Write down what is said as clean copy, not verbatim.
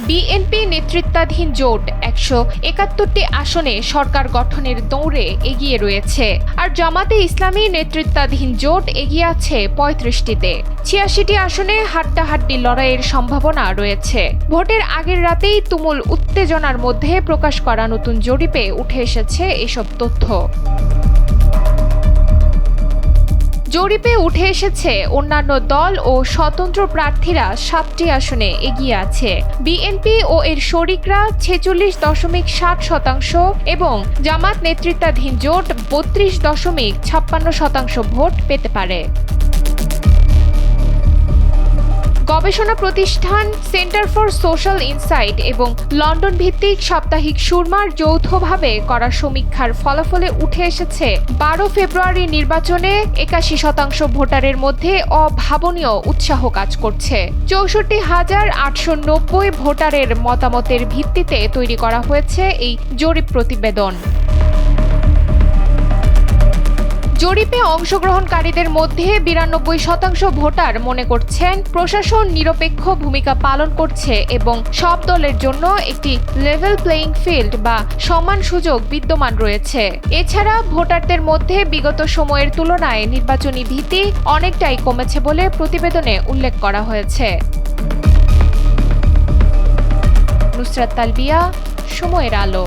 BNP নেতৃত্বাধীন জোট ১৭১টি আসনে সরকার গঠনের দৌড়ে এগিয়ে রয়েছে, আর জামাতে ইসলামী নেতৃত্বাধীন জোট এগিয়ে আছে ৩৫টিতে। ৮৬টি আসনে হাড্ডাহাড্ডি লড়াইয়ের সম্ভাবনা রয়েছে। ভোটের আগের রাতেই তুমুল উত্তেজনার মধ্যে প্রকাশ করা নতুন জরিপে উঠে এসেছে এসব তথ্য। জরিপে উঠে এসেছে অন্যান্য দল ও স্বতন্ত্র প্রার্থীরা ৭টি আসনে এগিয়ে আছে। বিএনপি ও এর শরিকরা ৪৬.৬০% এবং জামাত নেতৃত্বাধীন জোট ৩২.৫৬% ভোট পেতে পারে। গবেষণা প্রতিষ্ঠান সেন্টার ফর সোশ্যাল ইনসাইট এবং লন্ডন ভিত্তিক সাপ্তাহিক সুরমার যৌথভাবে করা সমীক্ষার ফলাফলে উঠে এসেছে ১২ ফেব্রুয়ারি নির্বাচনে ৮১% ভোটারের মধ্যে অভাবনীয় উৎসাহ কাজ করছে। ৬৪,৮৯০ ভোটারের মতামতের ভিত্তিতে তৈরি করা হয়েছে এই জরিপ প্রতিবেদন। জরিপে অংশগ্রহণকারীদের মধ্যে ৯২% ভোটার মনে করছেন প্রশাসন নিরপেক্ষ ভূমিকা পালন করছে এবং সব দলের জন্য একটি লেভেল প্লেইং ফিল্ড বা সমান সুযোগ বিদ্যমান রয়েছে। এছাড়া ভোটারদের মধ্যে বিগত সময়ের তুলনায় নির্বাচনী ভীতি অনেকটাই কমেছে বলে প্রতিবেদনে উল্লেখ করা হয়েছে। নুসরাত তালবিয়া, সময়ের আলো।